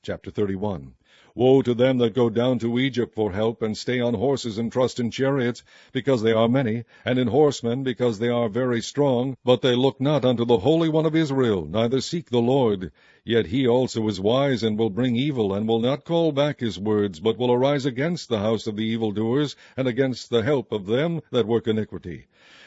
Chapter 31. Woe to them that go down to Egypt for help, and stay on horses, and trust in chariots, because they are many, and in horsemen, because they are very strong. But they look not unto the Holy One of Israel, neither seek the Lord. Yet he also is wise, and will bring evil, and will not call back his words, but will arise against the house of the evildoers, and against the help of them that work iniquity.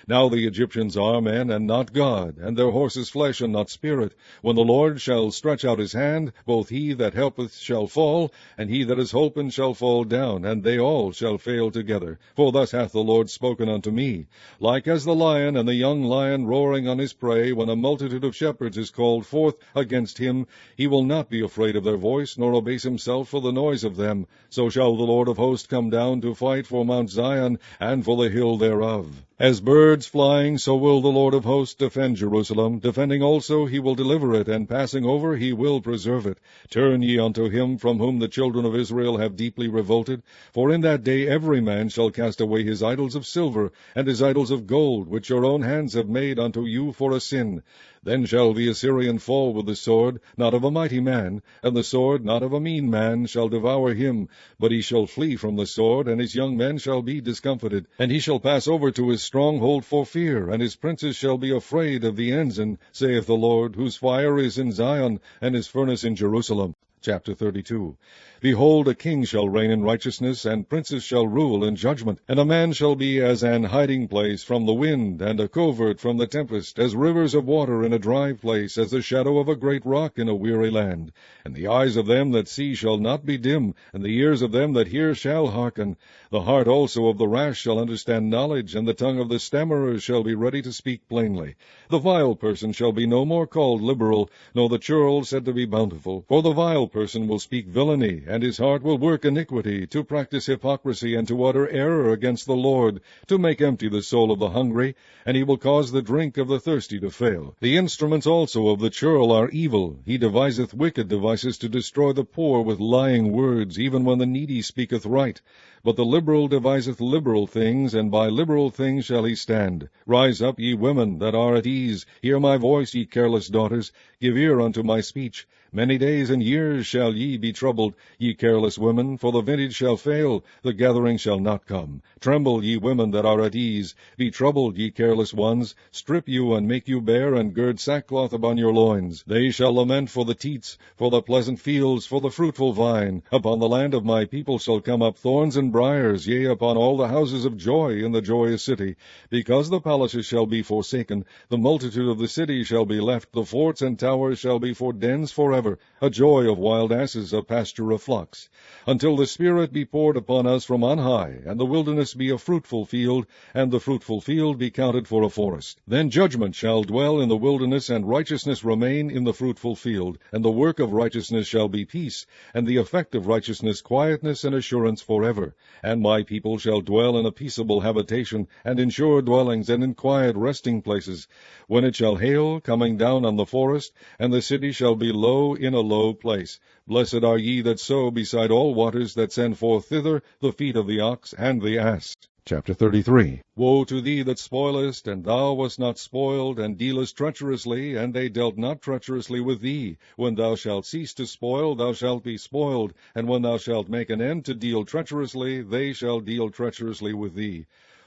Now the Egyptians are men, and not God, and their horses flesh, and not spirit. When the Lord shall stretch out his hand, both he that helpeth shall fall, and he that is holpen shall fall down, and they all shall fail together. For thus hath the Lord spoken unto me. Like as the lion and the young lion roaring on his prey, when a multitude of shepherds is called forth against him, he will not be afraid of their voice, nor abase himself for the noise of them. So shall the Lord of hosts come down to fight for Mount Zion, and for the hill thereof. As birds flying, so will the Lord of hosts defend Jerusalem. Defending also he will deliver it, and passing over he will preserve it. Turn ye unto him from whom the children of Israel have deeply revolted. For in that day every man shall cast away his idols of silver, and his idols of gold, which your own hands have made unto you for a sin. Then shall the Assyrian fall with the sword, not of a mighty man, and the sword not of a mean man shall devour him. But he shall flee from the sword, and his young men shall be discomfited. And he shall pass over to his stronghold for fear, and his princes shall be afraid of the ensign, saith the Lord, whose fire is in Zion, and his furnace in Jerusalem. Chapter 32. Behold, a king shall reign in righteousness, and princes shall rule in judgment. And a man shall be as an hiding place from the wind, and a covert from the tempest, as rivers of water in a dry place, as the shadow of a great rock in a weary land. And the eyes of them that see shall not be dim, and the ears of them that hear shall hearken. The heart also of the rash shall understand knowledge, and the tongue of the stammerers shall be ready to speak plainly. The vile person shall be no more called liberal, nor the churl said to be bountiful. For the vile person will speak villainy, and his heart will work iniquity, to practice hypocrisy, and to utter error against the Lord, to make empty the soul of the hungry, and he will cause the drink of the thirsty to fail. The instruments also of the churl are evil. He deviseth wicked devices to destroy the poor with lying words, even when the needy speaketh right. But the liberal deviseth liberal things, and by liberal things shall he stand. Rise up, ye women that are at ease. Hear my voice, ye careless daughters. Give ear unto my speech. Many days and years shall ye be troubled, ye careless women, for the vintage shall fail, the gathering shall not come. Tremble, ye women that are at ease. Be troubled, ye careless ones. Strip you, and make you bare, and gird sackcloth upon your loins. They shall lament for the teats, for the pleasant fields, for the fruitful vine. Upon the land of my people shall come up thorns and briers, yea, upon all the houses of joy in the joyous city. Because the palaces shall be forsaken, the multitude of the city shall be left, the forts and towers shall be for dens forever. A joy of wild asses, a pasture of flocks, until the Spirit be poured upon us from on high, and the wilderness be a fruitful field, and the fruitful field be counted for a forest. Then judgment shall dwell in the wilderness, and righteousness remain in the fruitful field, and the work of righteousness shall be peace, and the effect of righteousness quietness and assurance forever. And my people shall dwell in a peaceable habitation, and in sure dwellings, and in quiet resting places. When it shall hail, coming down on the forest, and the city shall be low in a low place. Blessed are ye that sow beside all waters, that send forth thither the feet of the ox and the ass. Chapter 33. Woe to thee that spoilest, and thou wast not spoiled, and dealest treacherously, and they dealt not treacherously with thee. When thou shalt cease to spoil, thou shalt be spoiled, and when thou shalt make an end to deal treacherously, they shall deal treacherously with thee.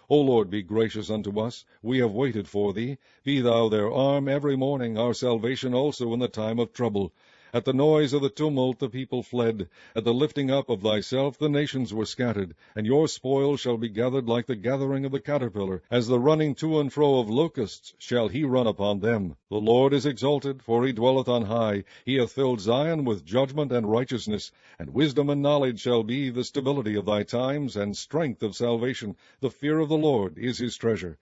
O Lord, be gracious unto us. We have waited for thee. Be thou their arm every morning, our salvation also in the time of trouble. At the noise of the tumult the people fled. At the lifting up of thyself the nations were scattered. And your spoil shall be gathered like the gathering of the caterpillar. As the running to and fro of locusts shall he run upon them. The Lord is exalted, for he dwelleth on high. He hath filled Zion with judgment and righteousness. And wisdom and knowledge shall be the stability of thy times, and strength of salvation. The fear of the Lord is his treasure.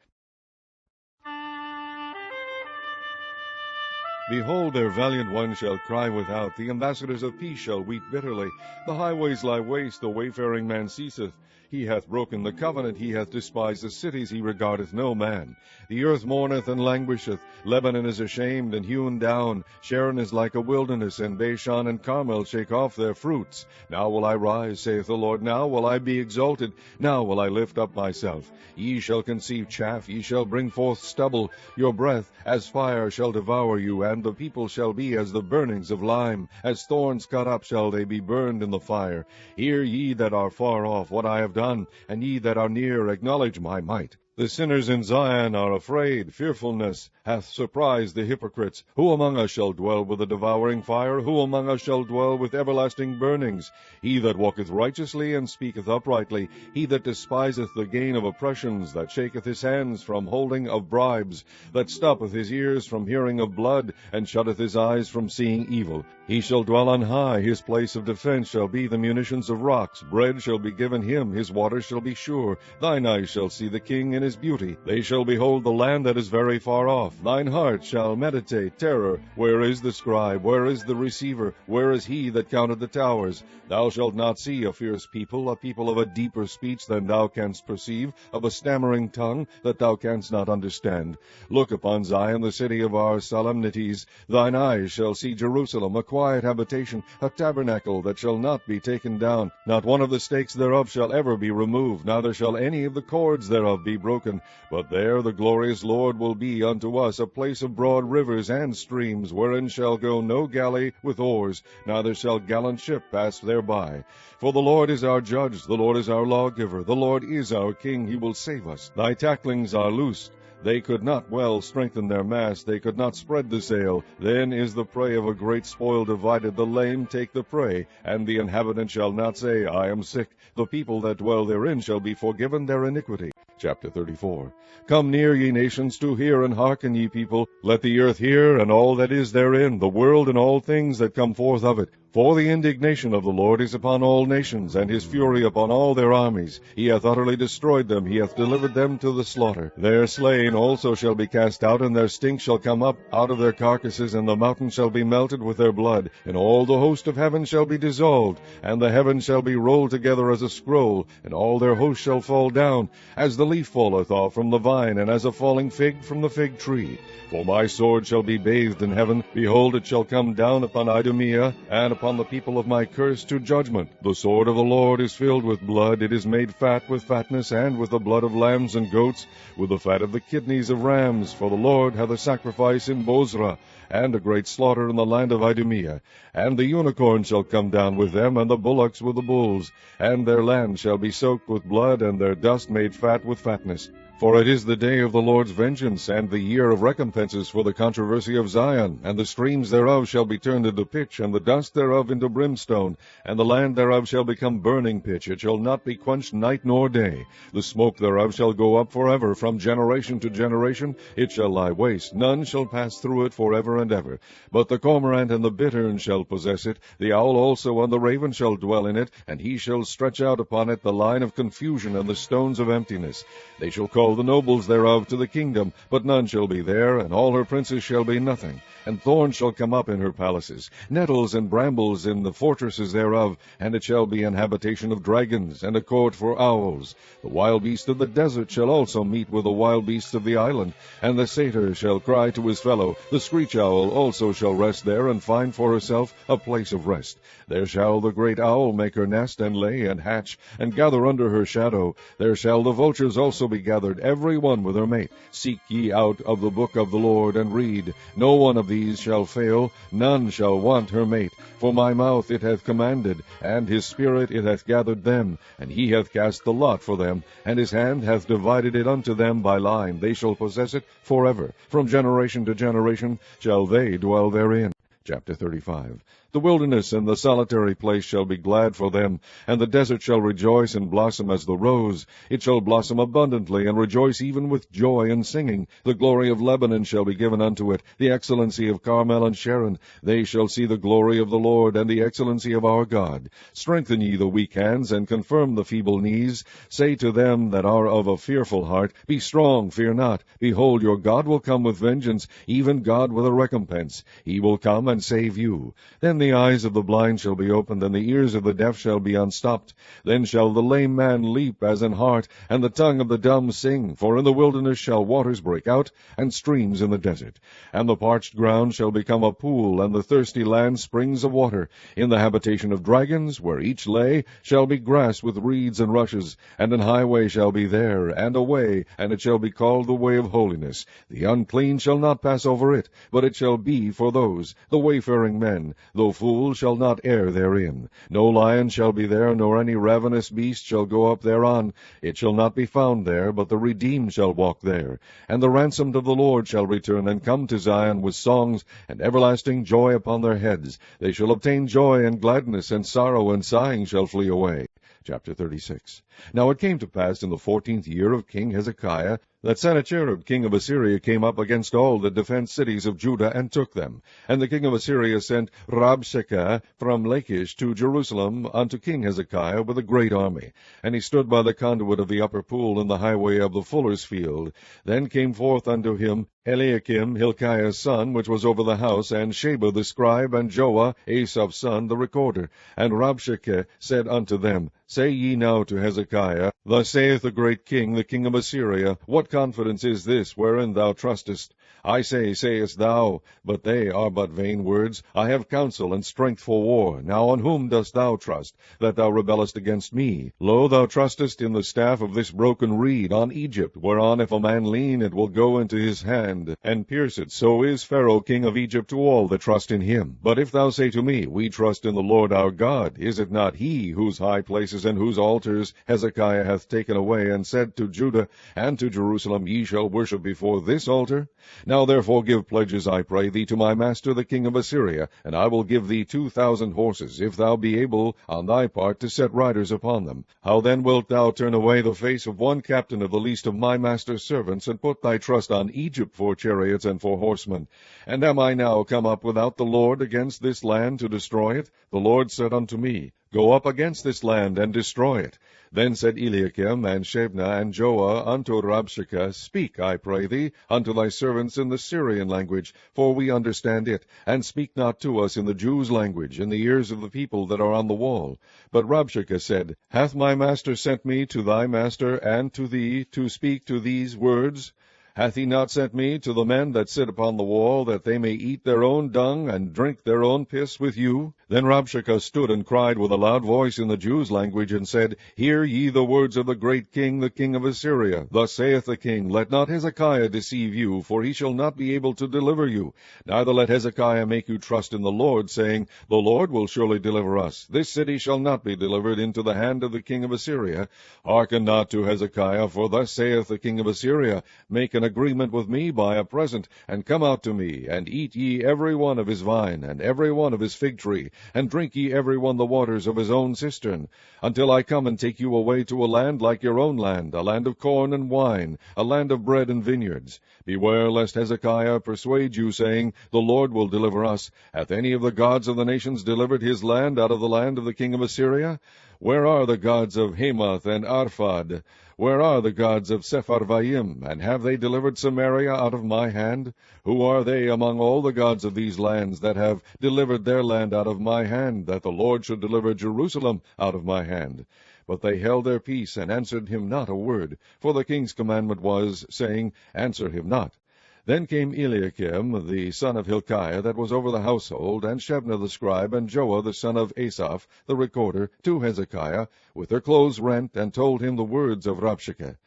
Behold, their valiant ones shall cry without, the ambassadors of peace shall weep bitterly. The highways lie waste, the wayfaring man ceaseth. He hath broken the covenant, he hath despised the cities, he regardeth no man. The earth mourneth and languisheth, Lebanon is ashamed and hewn down. Sharon is like a wilderness, and Bashan and Carmel shake off their fruits. Now will I rise, saith the Lord, now will I be exalted, now will I lift up myself. Ye shall conceive chaff, ye shall bring forth stubble. Your breath as fire shall devour you, and the people shall be as the burnings of lime. As thorns cut up shall they be burned in the fire. Hear ye that are far off what I have done, and ye that are near acknowledge my might. The sinners in Zion are afraid. Fearfulness hath surprised the hypocrites. Who among us shall dwell with a devouring fire? Who among us shall dwell with everlasting burnings? He that walketh righteously and speaketh uprightly, he that despiseth the gain of oppressions, that shaketh his hands from holding of bribes, that stoppeth his ears from hearing of blood, and shutteth his eyes from seeing evil. He shall dwell on high. His place of defense shall be the munitions of rocks. Bread shall be given him. His waters shall be sure. Thine eyes shall see the king in his beauty. They shall behold the land that is very far off. Thine heart shall meditate terror. Where is the scribe? Where is the receiver? Where is he that counted the towers? Thou shalt not see a fierce people, a people of a deeper speech than thou canst perceive, of a stammering tongue that thou canst not understand. Look upon Zion, the city of our solemnities. Thine eyes shall see Jerusalem, a quiet habitation, a tabernacle that shall not be taken down. Not one of the stakes thereof shall ever be removed, neither shall any of the cords thereof be broken. But there the glorious Lord will be unto us a place of broad rivers and streams, wherein shall go no galley with oars, neither shall gallant ship pass thereby. For the Lord is our judge, the Lord is our lawgiver, the Lord is our king, he will save us. Thy tacklings are loosed. They could not well strengthen their mast, they could not spread the sail. Then is the prey of a great spoil divided, the lame take the prey, and the inhabitant shall not say, I am sick. The people that dwell therein shall be forgiven their iniquity. Chapter 34. Come near, ye nations, to hear, and hearken, ye people. Let the earth hear, and all that is therein, the world and all things that come forth of it. For the indignation of the Lord is upon all nations, and his fury upon all their armies. He hath utterly destroyed them, he hath delivered them to the slaughter. Their slain also shall be cast out, and their stink shall come up out of their carcasses, and the mountains shall be melted with their blood, and all the host of heaven shall be dissolved, and the heavens shall be rolled together as a scroll, and all their hosts shall fall down, as the leaf falleth off from the vine, and as a falling fig from the fig tree. For my sword shall be bathed in heaven. Behold, it shall come down upon Idumea, and upon the people of my curse to judgment. The sword of the Lord is filled with blood. It is made fat with fatness, and with the blood of lambs and goats, with the fat of the kidneys of rams. For the Lord hath a sacrifice in Bozrah, and a great slaughter in the land of Idumea. And the unicorn shall come down with them, and the bullocks with the bulls. And their land shall be soaked with blood, and their dust made fat with fatness. For it is the day of the Lord's vengeance, and the year of recompenses for the controversy of Zion. And the streams thereof shall be turned into pitch, and the dust thereof into brimstone. And the land thereof shall become burning pitch. It shall not be quenched night nor day. The smoke thereof shall go up forever. From generation to generation it shall lie waste. None shall pass through it forever and ever. But the cormorant and the bittern shall possess it. The owl also and the raven shall dwell in it, and he shall stretch out upon it the line of confusion and the stones of emptiness. They shall call the nobles thereof to the kingdom, but none shall be there, and all her princes shall be nothing. And thorns shall come up in her palaces, nettles and brambles in the fortresses thereof, and it shall be an habitation of dragons, and a court for owls. The wild beast of the desert shall also meet with the wild beasts of the island, and the satyr shall cry to his fellow. The screech owl also shall rest there, and find for herself a place of rest. There shall the great owl make her nest, and lay, and hatch, and gather under her shadow. There shall the vultures also be gathered, every one with her mate. Seek ye out of the book of the Lord, and read. No one of these shall fail, none shall want her mate. For my mouth it hath commanded, and his spirit it hath gathered them, and he hath cast the lot for them, and his hand hath divided it unto them by line. They shall possess it forever. From generation to generation shall they dwell therein. Chapter 35. The wilderness and the solitary place shall be glad for them, and the desert shall rejoice and blossom as the rose. It shall blossom abundantly, and rejoice even with joy and singing. The glory of Lebanon shall be given unto it, the excellency of Carmel and Sharon. They shall see the glory of the Lord, and the excellency of our God. Strengthen ye the weak hands, and confirm the feeble knees. Say to them that are of a fearful heart, Be strong, fear not. Behold, your God will come with vengeance, even God with a recompense. He will come and save you. Then the eyes of the blind shall be opened, and the ears of the deaf shall be unstopped. Then shall the lame man leap as an hart, and the tongue of the dumb sing. For in the wilderness shall waters break out, and streams in the desert. And the parched ground shall become a pool, and the thirsty land springs of water. In the habitation of dragons, where each lay, shall be grass with reeds and rushes, and an highway shall be there, and a way, and it shall be called the way of holiness. The unclean shall not pass over it, but it shall be for those, the wayfaring men, though fools shall not err therein. No lion shall be there, nor any ravenous beast shall go up thereon. It shall not be found there, but the redeemed shall walk there. And the ransomed of the Lord shall return, and come to Zion with songs, and everlasting joy upon their heads. They shall obtain joy and gladness, and sorrow and sighing shall flee away. Chapter 36. Now it came to pass in the 14th year of King Hezekiah, that Sennacherib king of Assyria came up against all the defenced cities of Judah, and took them. And the king of Assyria sent Rabshakeh from Lachish to Jerusalem unto King Hezekiah with a great army. And he stood by the conduit of the upper pool in the highway of the fuller's field. Then came forth unto him Eliakim, Hilkiah's son, which was over the house, and Sheba the scribe, and Joah, Asaph's son, the recorder. And Rabshakeh said unto them, Say ye now to Hezekiah, Thus saith the great king, the king of Assyria, What confidence is this wherein thou trustest? I say, sayest thou, but they are but vain words. I have counsel and strength for war. Now on whom dost thou trust, that thou rebellest against me? Lo, thou trustest in the staff of this broken reed, on Egypt, whereon if a man lean, it will go into his hand, and pierce it. So is Pharaoh king of Egypt to all that trust in him. But if thou say to me, We trust in the Lord our God, is it not he whose high places and whose altars Hezekiah hath taken away, and said to Judah and to Jerusalem, Ye shall worship before this altar? Now therefore give pledges, I pray thee, to my master the king of Assyria, and I will give thee 2,000 horses, if thou be able on thy part to set riders upon them. How then wilt thou turn away the face of one captain of the least of my master's servants, and put thy trust on Egypt for chariots and for horsemen? And am I now come up without the Lord against this land to destroy it? The Lord said unto me, Go up against this land, and destroy it. Then said Eliakim, and Shebna, and Joah unto Rabshakeh, Speak, I pray thee, unto thy servants in the Syrian language, for we understand it, and speak not to us in the Jews' language, in the ears of the people that are on the wall. But Rabshakeh said, Hath my master sent me to thy master and to thee, to speak to these words? Hath he not sent me to the men that sit upon the wall, that they may eat their own dung, and drink their own piss with you? Then Rabshakeh stood and cried with a loud voice in the Jews' language, and said, Hear ye the words of the great king, the king of Assyria. Thus saith the king, Let not Hezekiah deceive you, for he shall not be able to deliver you. Neither let Hezekiah make you trust in the Lord, saying, The Lord will surely deliver us. This city shall not be delivered into the hand of the king of Assyria. Hearken not to Hezekiah, for thus saith the king of Assyria, Make an agreement with me by a present, and come out to me, and eat ye every one of his vine, and every one of his fig tree, and drink ye every one the waters of his own cistern, until I come and take you away to a land like your own land, a land of corn and wine, a land of bread and vineyards. Beware lest Hezekiah persuade you, saying, The Lord will deliver us. Hath any of the gods of the nations delivered his land out of the land of the king of Assyria? Where are the gods of Hamath and Arphad? Where are the gods of Sepharvaim? And have they delivered Samaria out of my hand? Who are they among all the gods of these lands that have delivered their land out of my hand, that the Lord should deliver Jerusalem out of my hand? But they held their peace, and answered him not a word, for the king's commandment was, saying, Answer him not. Then came Eliakim, the son of Hilkiah, that was over the household, and Shebna the scribe, and Joah the son of Asaph, the recorder, to Hezekiah, with their clothes rent, and told him the words of Rabshakeh.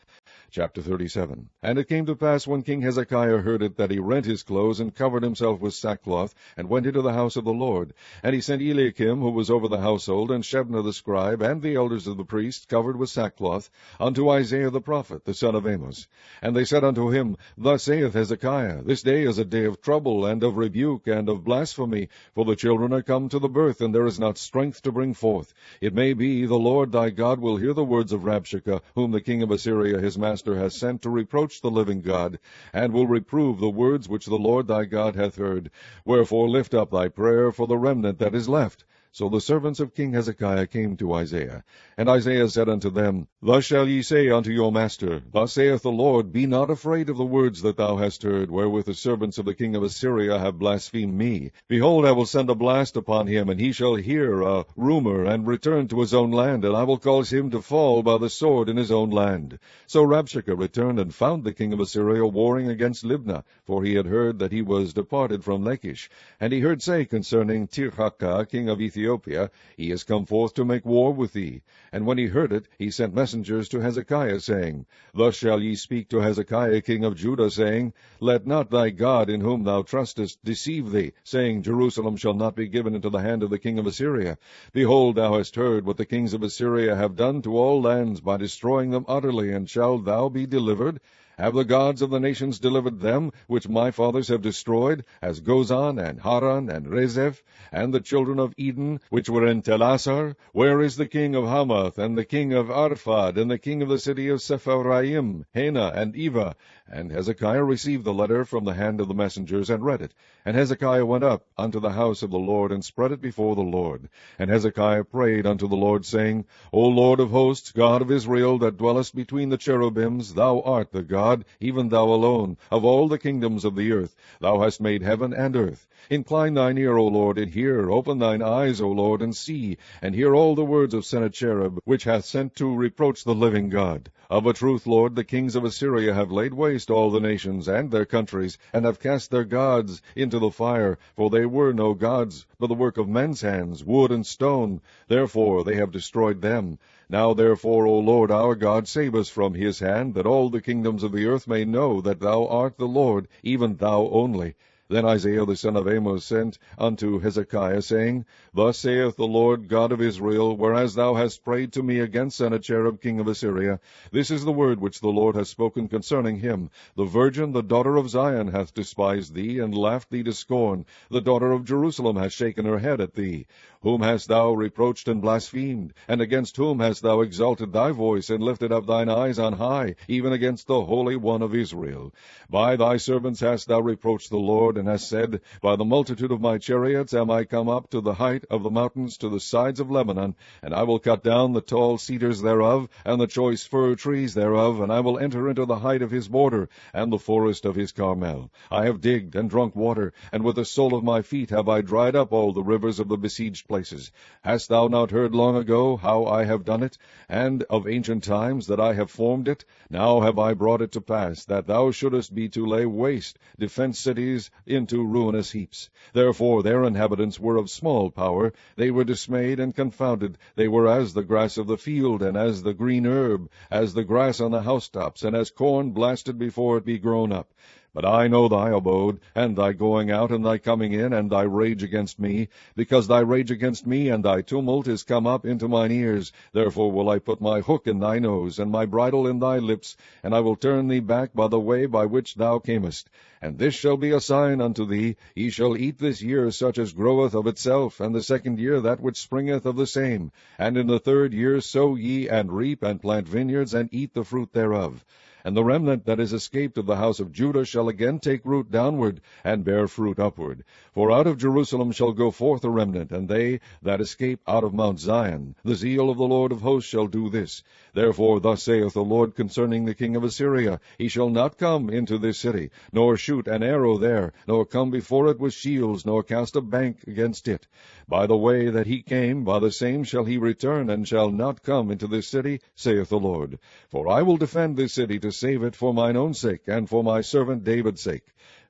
Chapter 37. And it came to pass, when King Hezekiah heard it, that he rent his clothes, and covered himself with sackcloth, and went into the house of the Lord. And he sent Eliakim, who was over the household, and Shebna the scribe, and the elders of the priests, covered with sackcloth, unto Isaiah the prophet, the son of Amos. And they said unto him, Thus saith Hezekiah, This day is a day of trouble, and of rebuke, and of blasphemy, for the children are come to the birth, and there is not strength to bring forth. It may be the Lord thy God will hear the words of Rabshakeh, whom the king of Assyria his master has sent to reproach the living God, and will reprove the words which the Lord thy God hath heard. Wherefore lift up thy prayer for the remnant that is left. So the servants of King Hezekiah came to Isaiah. And Isaiah said unto them, Thus shall ye say unto your master, Thus saith the Lord, Be not afraid of the words that thou hast heard, wherewith the servants of the king of Assyria have blasphemed me. Behold, I will send a blast upon him, and he shall hear a rumor, and return to his own land, and I will cause him to fall by the sword in his own land. So Rabshakeh returned and found the king of Assyria warring against Libnah, for he had heard that he was departed from Lachish. And he heard say concerning Tirhakah, king of Ethiopia, He is come forth to make war with thee. And when he heard it, he sent messengers to Hezekiah, saying, Thus shall ye speak to Hezekiah king of Judah, saying, Let not thy God in whom thou trustest deceive thee, saying, Jerusalem shall not be given into the hand of the king of Assyria. Behold, thou hast heard what the kings of Assyria have done to all lands by destroying them utterly, and shalt thou be delivered? Have the gods of the nations delivered them, which my fathers have destroyed, as Gozan, and Haran, and Rezeph, and the children of Eden, which were in Telassar? Where is the king of Hamath, and the king of Arphad, and the king of the city of Sepharvaim, Hena, and Eva? And Hezekiah received the letter from the hand of the messengers, and read it. And Hezekiah went up unto the house of the Lord, and spread it before the Lord. And Hezekiah prayed unto the Lord, saying, O Lord of hosts, God of Israel, that dwellest between the cherubims, thou art the God, even thou alone, of all the kingdoms of the earth. Thou hast made heaven and earth. Incline thine ear, O Lord, and hear. Open thine eyes, O Lord, and see, and hear all the words of Sennacherib, which hath sent to reproach the living God. Of a truth, Lord, the kings of Assyria have laid waste all the nations and their countries, and have cast their gods into the fire, for they were no gods, but the work of men's hands, wood and stone. Therefore they have destroyed them. Now therefore, O Lord our God, save us from his hand, that all the kingdoms of the earth may know that thou art the Lord, even thou only. Then Isaiah the son of Amos sent unto Hezekiah, saying, Thus saith the Lord God of Israel, Whereas thou hast prayed to me against Sennacherib king of Assyria, this is the word which the Lord hath spoken concerning him. The virgin, the daughter of Zion, hath despised thee, and laughed thee to scorn. The daughter of Jerusalem hath shaken her head at thee. Whom hast thou reproached and blasphemed? And against whom hast thou exalted thy voice, and lifted up thine eyes on high, even against the Holy One of Israel? By thy servants hast thou reproached the Lord, and hast said, By the multitude of my chariots am I come up to the height of the mountains, to the sides of Lebanon, and I will cut down the tall cedars thereof, and the choice fir trees thereof, and I will enter into the height of his border, and the forest of his Carmel. I have digged and drunk water, and with the sole of my feet have I dried up all the rivers of the besieged places. Hast thou not heard long ago how I have done it, and of ancient times that I have formed it? Now have I brought it to pass, that thou shouldest be to lay waste defenced cities into ruinous heaps. Therefore their inhabitants were of small power. They were dismayed and confounded. They were as the grass of the field, and as the green herb, as the grass on the housetops, and as corn blasted before it be grown up. But I know thy abode, and thy going out, and thy coming in, and thy rage against me, because thy rage against me and thy tumult is come up into mine ears. Therefore will I put my hook in thy nose, and my bridle in thy lips, and I will turn thee back by the way by which thou camest. And this shall be a sign unto thee, ye shall eat this year such as groweth of itself, and the second year that which springeth of the same. And in the third year sow ye, and reap, and plant vineyards, and eat the fruit thereof. And the remnant that is escaped of the house of Judah shall again take root downward, and bear fruit upward. For out of Jerusalem shall go forth a remnant, and they that escape out of Mount Zion. The zeal of the Lord of hosts shall do this. Therefore thus saith the Lord concerning the king of Assyria, He shall not come into this city, nor shoot an arrow there, nor come before it with shields, nor cast a bank against it. By the way that he came, by the same shall he return, and shall not come into this city, saith the Lord. For I will defend this city to save it for mine own sake, and for my servant David's sake.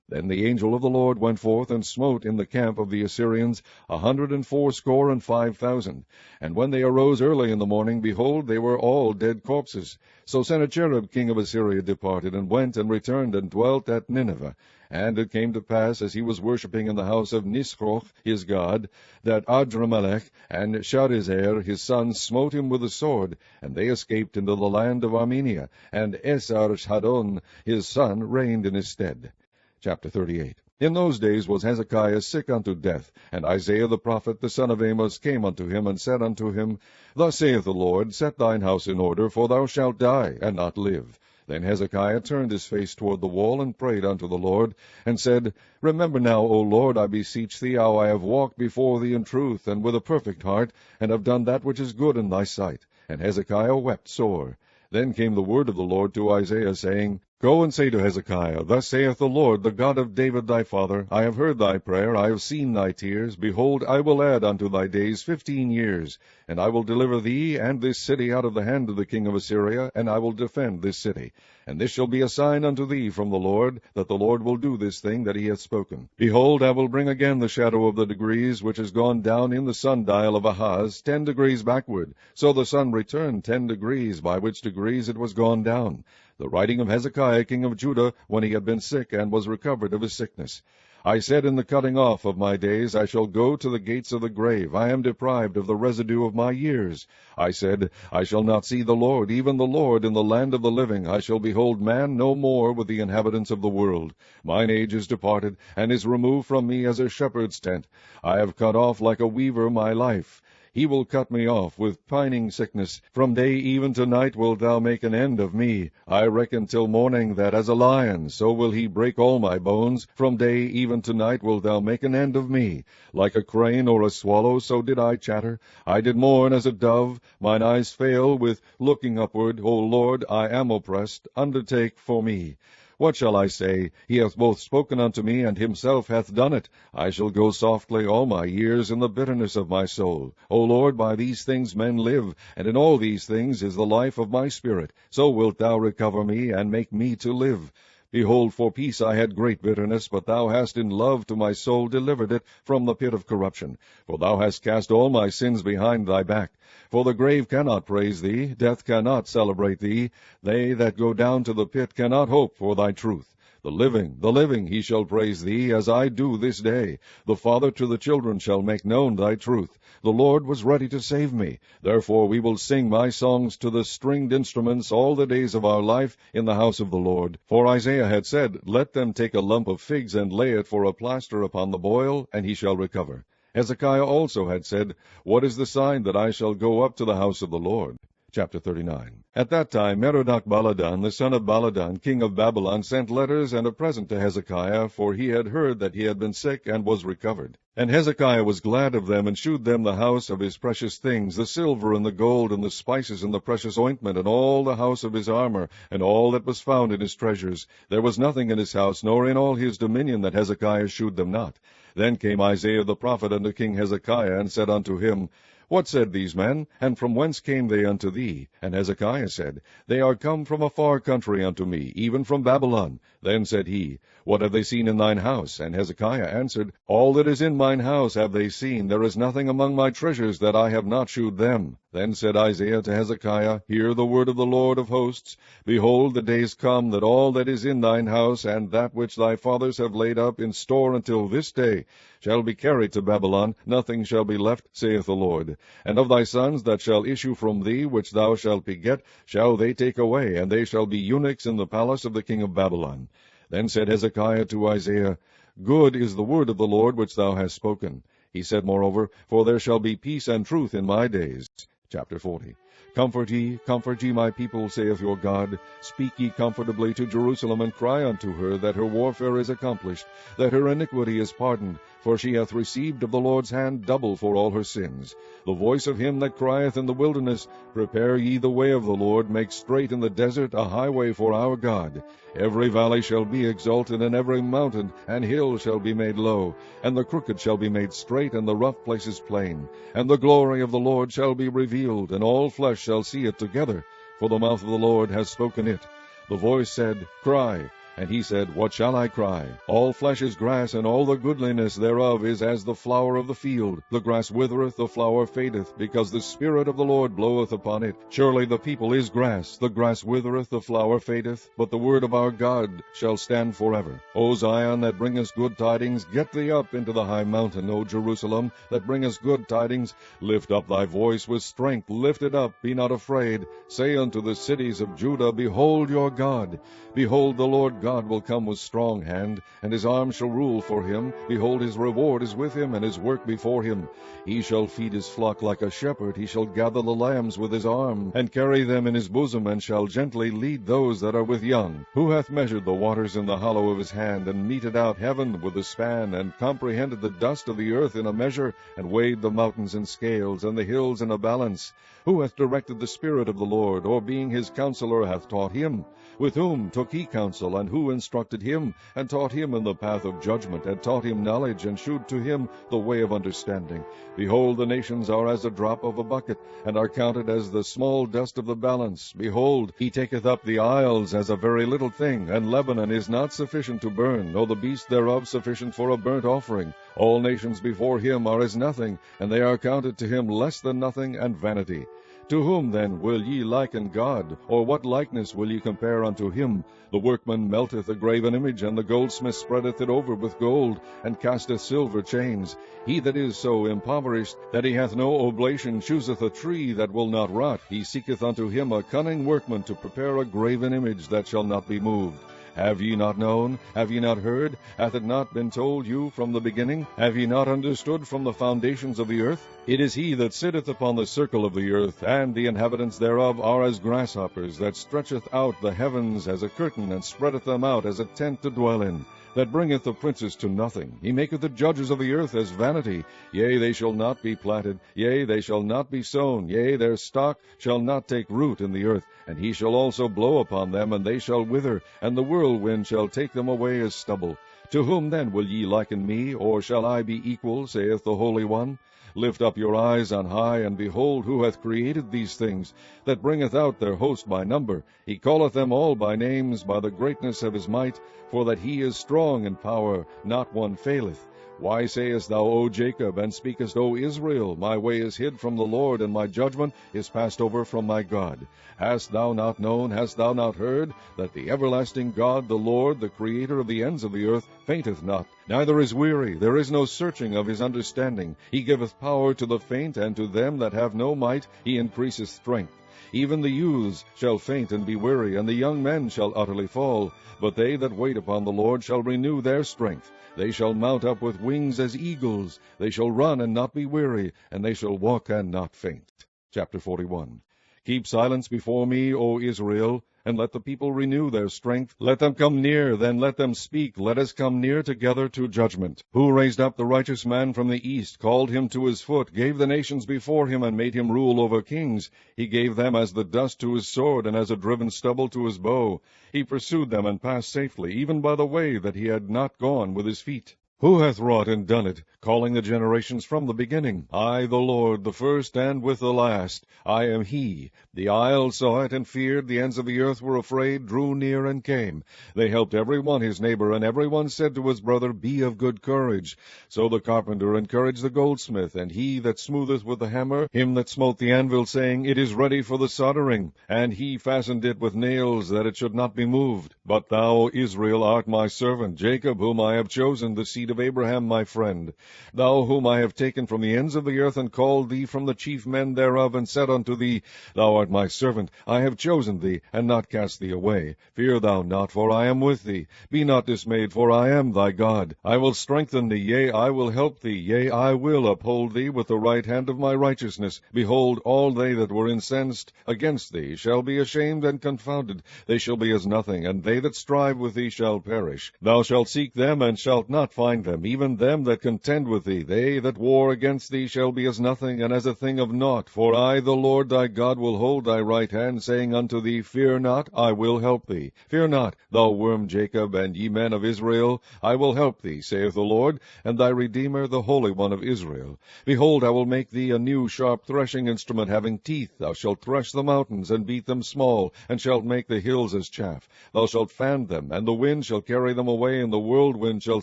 Then the angel of the Lord went forth, and smote in the camp of the Assyrians 185,000. And when they arose early in the morning, behold, they were all dead corpses. So Sennacherib king of Assyria departed, and went and returned, and dwelt at Nineveh. And it came to pass, as he was worshipping in the house of Nisroch his god, that Adramelech and Sharezer his son smote him with the sword, and they escaped into the land of Armenia, and Esarhaddon his son reigned in his stead. Chapter 38. In those days was Hezekiah sick unto death, and Isaiah the prophet, the son of Amos, came unto him, and said unto him, Thus saith the Lord, Set thine house in order, for thou shalt die, and not live. Then Hezekiah turned his face toward the wall, and prayed unto the Lord, and said, Remember now, O Lord, I beseech thee, how I have walked before thee in truth, and with a perfect heart, and have done that which is good in thy sight. And Hezekiah wept sore. Then came the word of the Lord to Isaiah, saying, Go and say to Hezekiah, Thus saith the Lord, the God of David thy father, I have heard thy prayer, I have seen thy tears. Behold, I will add unto thy days 15 years, and I will deliver thee and this city out of the hand of the king of Assyria, and I will defend this city. And this shall be a sign unto thee from the Lord, that the Lord will do this thing that he hath spoken. Behold, I will bring again the shadow of the degrees, which is gone down in the sundial of Ahaz 10 degrees backward. So the sun returned 10 degrees, by which degrees it was gone down. The writing of Hezekiah king of Judah, when he had been sick, and was recovered of his sickness. I said in the cutting off of my days, I shall go to the gates of the grave. I am deprived of the residue of my years. I said, I shall not see the Lord, even the Lord, in the land of the living. I shall behold man no more with the inhabitants of the world. Mine age is departed, and is removed from me as a shepherd's tent. I have cut off like a weaver my life. He will cut me off with pining sickness. From day even to night wilt thou make an end of me. I reckon till morning that as a lion, so will he break all my bones. From day even to night wilt thou make an end of me. Like a crane or a swallow, so did I chatter. I did mourn as a dove. Mine eyes fail with looking upward. O Lord, I am oppressed. Undertake for me. What shall I say? He hath both spoken unto me, and himself hath done it. I shall go softly all my years in the bitterness of my soul. O Lord, by these things men live, and in all these things is the life of my spirit. So wilt thou recover me, and make me to live. Behold, for peace I had great bitterness, but thou hast in love to my soul delivered it from the pit of corruption. For thou hast cast all my sins behind thy back. For the grave cannot praise thee, death cannot celebrate thee. They that go down to the pit cannot hope for thy truth. The living, he shall praise thee, as I do this day. The father to the children shall make known thy truth. The Lord was ready to save me. Therefore we will sing my songs to the stringed instruments all the days of our life in the house of the Lord. For Isaiah had said, Let them take a lump of figs and lay it for a plaster upon the boil, and he shall recover. Hezekiah also had said, What is the sign that I shall go up to the house of the Lord? Chapter 39. At that time Merodach-Baladan, the son of Baladan, king of Babylon, sent letters and a present to Hezekiah, for he had heard that he had been sick and was recovered. And Hezekiah was glad of them, and shewed them the house of his precious things, the silver and the gold, and the spices, and the precious ointment, and all the house of his armor, and all that was found in his treasures. There was nothing in his house, nor in all his dominion, that Hezekiah shewed them not. Then came Isaiah the prophet unto King Hezekiah, and said unto him, What said these men? And from whence came they unto thee? And Hezekiah said, They are come from a far country unto me, even from Babylon. Then said he, What have they seen in thine house? And Hezekiah answered, All that is in mine house have they seen. There is nothing among my treasures that I have not shewed them. Then said Isaiah to Hezekiah, Hear the word of the Lord of hosts. Behold, the days come that all that is in thine house, and that which thy fathers have laid up in store until this day, shall be carried to Babylon. Nothing shall be left, saith the Lord. And of thy sons that shall issue from thee, which thou shalt beget, shall they take away, and they shall be eunuchs in the palace of the king of Babylon. Then said Hezekiah to Isaiah, Good is the word of the Lord which thou hast spoken. He said moreover, For there shall be peace and truth in my days. Chapter 40. Comfort ye, my people, saith your God. Speak ye comfortably to Jerusalem, and cry unto her that her warfare is accomplished, that her iniquity is pardoned, for she hath received of the Lord's hand double for all her sins. The voice of him that crieth in the wilderness, Prepare ye the way of the Lord, make straight in the desert a highway for our God. Every valley shall be exalted, and every mountain and hill shall be made low, and the crooked shall be made straight, and the rough places plain. And the glory of the Lord shall be revealed, and all flesh shall see it together, for the mouth of the Lord has spoken it. The voice said, Cry. And he said, What shall I cry? All flesh is grass, and all the goodliness thereof is as the flower of the field. The grass withereth, the flower fadeth, because the Spirit of the Lord bloweth upon it. Surely the people is grass. The grass withereth, the flower fadeth, but the word of our God shall stand forever. O Zion, that bringest good tidings, get thee up into the high mountain. O Jerusalem, that bringest good tidings, lift up thy voice with strength. Lift it up, be not afraid. Say unto the cities of Judah, Behold your God. Behold, the Lord God will come with strong hand, and his arm shall rule for him. Behold, his reward is with him, and his work before him. He shall feed his flock like a shepherd. He shall gather the lambs with his arm, and carry them in his bosom, and shall gently lead those that are with young. Who hath measured the waters in the hollow of his hand, and meted out heaven with a span, and comprehended the dust of the earth in a measure, and weighed the mountains in scales, and the hills in a balance? Who hath directed the Spirit of the Lord, or being his counselor hath taught him? With whom took he counsel, and who instructed him, and taught him in the path of judgment, and taught him knowledge, and shewed to him the way of understanding? Behold, the nations are as a drop of a bucket, and are counted as the small dust of the balance. Behold, he taketh up the isles as a very little thing, and Lebanon is not sufficient to burn, nor the beast thereof sufficient for a burnt offering. All nations before him are as nothing, and they are counted to him less than nothing and vanity. To whom then will ye liken God, or what likeness will ye compare unto him? The workman melteth a graven image, and the goldsmith spreadeth it over with gold, and casteth silver chains. He that is so impoverished that he hath no oblation chooseth a tree that will not rot. He seeketh unto him a cunning workman to prepare a graven image that shall not be moved. Have ye not known? Have ye not heard? Hath it not been told you from the beginning? Have ye not understood from the foundations of the earth? It is he that sitteth upon the circle of the earth, and the inhabitants thereof are as grasshoppers, that stretcheth out the heavens as a curtain, and spreadeth them out as a tent to dwell in, that bringeth the princes to nothing. He maketh the judges of the earth as vanity. Yea, they shall not be planted, yea, they shall not be sown, yea, their stock shall not take root in the earth. And he shall also blow upon them, and they shall wither, and the whirlwind shall take them away as stubble. To whom then will ye liken me, or shall I be equal, saith the Holy One? Lift up your eyes on high, and behold who hath created these things, that bringeth out their host by number. He calleth them all by names, by the greatness of his might, for that he is strong in power, not one faileth. Why sayest thou, O Jacob, and speakest, O Israel, my way is hid from the Lord, and my judgment is passed over from my God? Hast thou not known, hast thou not heard, that the everlasting God, the Lord, the Creator of the ends of the earth, fainteth not, neither is weary, there is no searching of his understanding. He giveth power to the faint, and to them that have no might he increaseth strength. Even the youths shall faint and be weary, and the young men shall utterly fall. But they that wait upon the Lord shall renew their strength. They shall mount up with wings as eagles. They shall run and not be weary, and they shall walk and not faint. Chapter 41. Keep silence before me, O Israel, and let the people renew their strength. Let them come near, then let them speak. Let us come near together to judgment. Who raised up the righteous man from the east, called him to his foot, gave the nations before him, and made him rule over kings? He gave them as the dust to his sword, and as a driven stubble to his bow. He pursued them and passed safely, even by the way that he had not gone with his feet. Who hath wrought and done it, calling the generations from the beginning? I, the Lord, the first and with the last. I am he. The isles saw it and feared. The ends of the earth were afraid, drew near and came. They helped every one his neighbor, and every one said to his brother, Be of good courage. So the carpenter encouraged the goldsmith, and he that smootheth with the hammer, him that smote the anvil, saying, It is ready for the soldering. And he fastened it with nails, that it should not be moved. But thou, Israel, art my servant, Jacob, whom I have chosen, the seed of Abraham my friend. Thou whom I have taken from the ends of the earth, and called thee from the chief men thereof, and said unto thee, Thou art my servant, I have chosen thee, and not cast thee away. Fear thou not, for I am with thee. Be not dismayed, for I am thy God. I will strengthen thee, yea, I will help thee, yea, I will uphold thee with the right hand of my righteousness. Behold, all they that were incensed against thee shall be ashamed and confounded. They shall be as nothing, and they that strive with thee shall perish. Thou shalt seek them, and shalt not find them, even them that contend with thee. They that war against thee shall be as nothing, and as a thing of naught. For I, the Lord thy God, will hold thy right hand, saying unto thee, Fear not, I will help thee. Fear not, thou worm Jacob, and ye men of Israel. I will help thee, saith the Lord, and thy Redeemer, the Holy One of Israel. Behold, I will make thee a new sharp threshing instrument, having teeth. Thou shalt thresh the mountains, and beat them small, and shalt make the hills as chaff. Thou shalt fan them, and the wind shall carry them away, and the whirlwind shall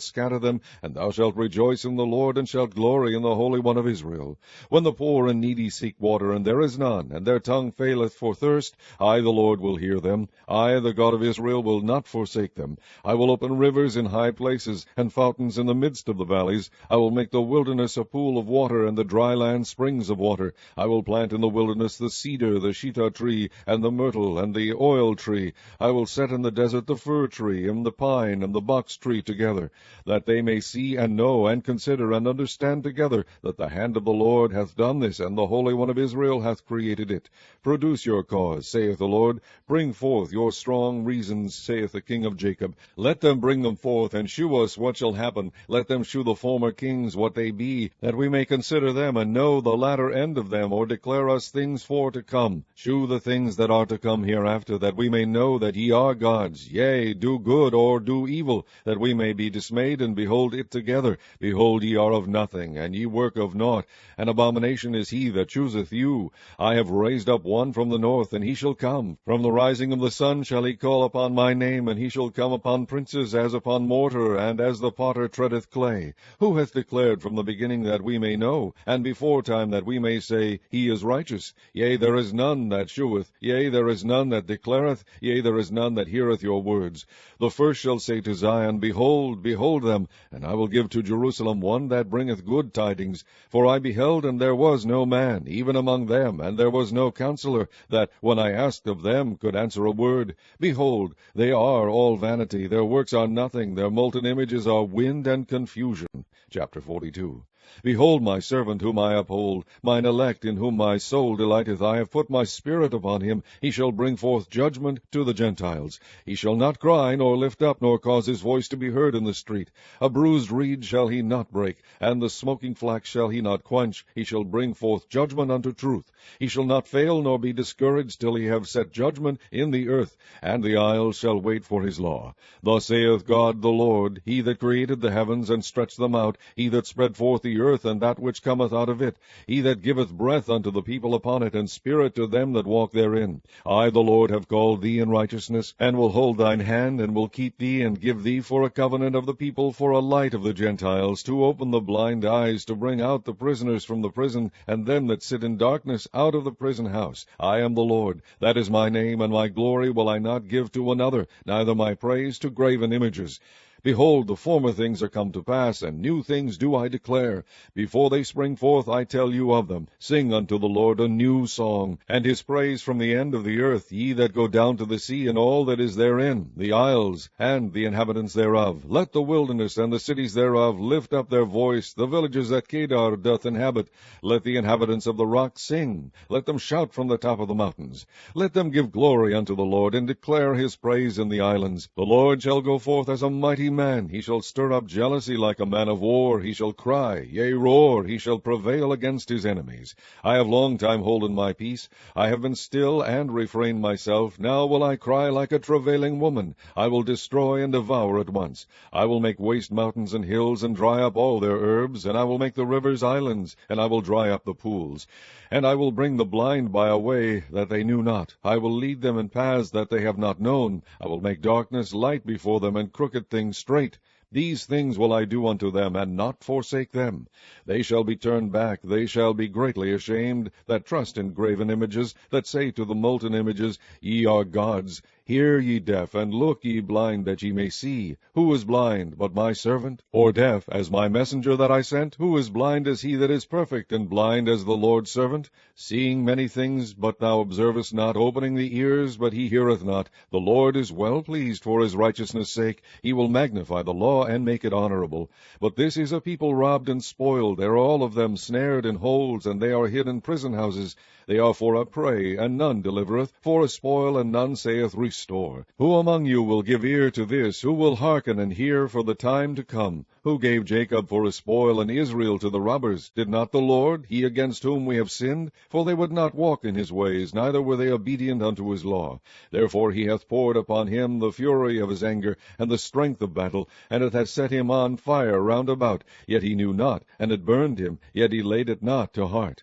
scatter them, and thou shalt rejoice in the Lord, and shalt glory in the Holy One of Israel. When the poor and needy seek water, and there is none, and their tongue faileth for thirst, I the Lord will hear them. I, the God of Israel, will not forsake them. I will open rivers in high places, and fountains in the midst of the valleys. I will make the wilderness a pool of water, and the dry land springs of water. I will plant in the wilderness the cedar, the shitah tree, and the myrtle, and the oil tree. I will set in the desert the fir tree, and the pine, and the box tree together, that they may see and know, and consider, and understand together, that the hand of the Lord hath done this, and the Holy One of Israel hath created it. Produce your cause, saith the Lord. Bring forth your strong reasons, saith the King of Jacob. Let them bring them forth, and shew us what shall happen. Let them shew the former kings what they be, that we may consider them, and know the latter end of them, or declare us things for to come. Shew the things that are to come hereafter, that we may know that ye are gods. Yea, do good, or do evil, that we may be dismayed, and behold it together. Behold, ye are of nothing, and ye work of naught. An abomination is he that chooseth you. I have raised up one from the north, and he shall come. From the rising of the sun shall he call upon my name, and he shall come upon princes as upon mortar, and as the potter treadeth clay. Who hath declared from the beginning that we may know, and before time that we may say, He is righteous? Yea, there is none that sheweth, yea, there is none that declareth, yea, there is none that heareth your words. The first shall say to Zion, Behold, behold them, and I will give to Jerusalem one that bringeth good tidings. For I beheld, and there was no man, even among them, and there was no counselor, that, when I asked of them, could answer a word. Behold, they are all vanity, their works are nothing, their molten images are wind and confusion. Chapter 42. Behold my servant whom I uphold, mine elect in whom my soul delighteth. I have put my spirit upon him. He shall bring forth judgment to the Gentiles. He shall not cry, nor lift up, nor cause his voice to be heard in the street. A bruised reed shall he not break, and the smoking flax shall he not quench. He shall bring forth judgment unto truth. He shall not fail, nor be discouraged, till he have set judgment in the earth, and the isles shall wait for his law. Thus saith God the Lord, He that created the heavens, and stretched them out, He that spread forth the earth, and that which cometh out of it, He that giveth breath unto the people upon it, and spirit to them that walk therein. I the Lord have called thee in righteousness, and will hold thine hand, and will keep thee, and give thee for a covenant of the people, for a light of the Gentiles, to open the blind eyes, to bring out the prisoners from the prison, and them that sit in darkness out of the prison house. I am the Lord, that is my name, and my glory will I not give to another, neither my praise to graven images. Behold, the former things are come to pass, and new things do I declare. Before they spring forth, I tell you of them. Sing unto the Lord a new song, and his praise from the end of the earth, ye that go down to the sea, and all that is therein, the isles, and the inhabitants thereof. Let the wilderness and the cities thereof lift up their voice, the villages that Kedar doth inhabit. Let the inhabitants of the rock sing. Let them shout from the top of the mountains. Let them give glory unto the Lord, and declare his praise in the islands. The Lord shall go forth as a mighty man. He shall stir up jealousy like a man of war. He shall cry, yea, roar. He shall prevail against his enemies. I have long time holden my peace. I have been still and refrained myself. Now will I cry like a travailing woman. I will destroy and devour at once. I will make waste mountains and hills, and dry up all their herbs. And I will make the rivers islands, and I will dry up the pools. And I will bring the blind by a way that they knew not. I will lead them in paths that they have not known. I will make darkness light before them, and crooked things straight. These things will I do unto them, and not forsake them. They shall be turned back, they shall be greatly ashamed, that trust in graven images, that say to the molten images, Ye are gods. Hear, ye deaf, and look, ye blind, that ye may see. Who is blind but my servant? Or deaf as my messenger that I sent? Who is blind as he that is perfect, and blind as the Lord's servant? Seeing many things, but thou observest not, opening the ears, but he heareth not. The Lord is well pleased for his righteousness' sake. He will magnify the law, and make it honorable. But this is a people robbed and spoiled. They are all of them snared in holes, and they are hid in prison houses. They are for a prey, and none delivereth, for a spoil, and none saith, Restore. Who among you will give ear to this? Who will hearken and hear for the time to come? Who gave Jacob for a spoil, and Israel to the robbers? Did not the Lord, he against whom we have sinned? For they would not walk in his ways, neither were they obedient unto his law. Therefore he hath poured upon him the fury of his anger, and the strength of battle, and it hath set him on fire round about. Yet he knew not, and it burned him, yet he laid it not to heart.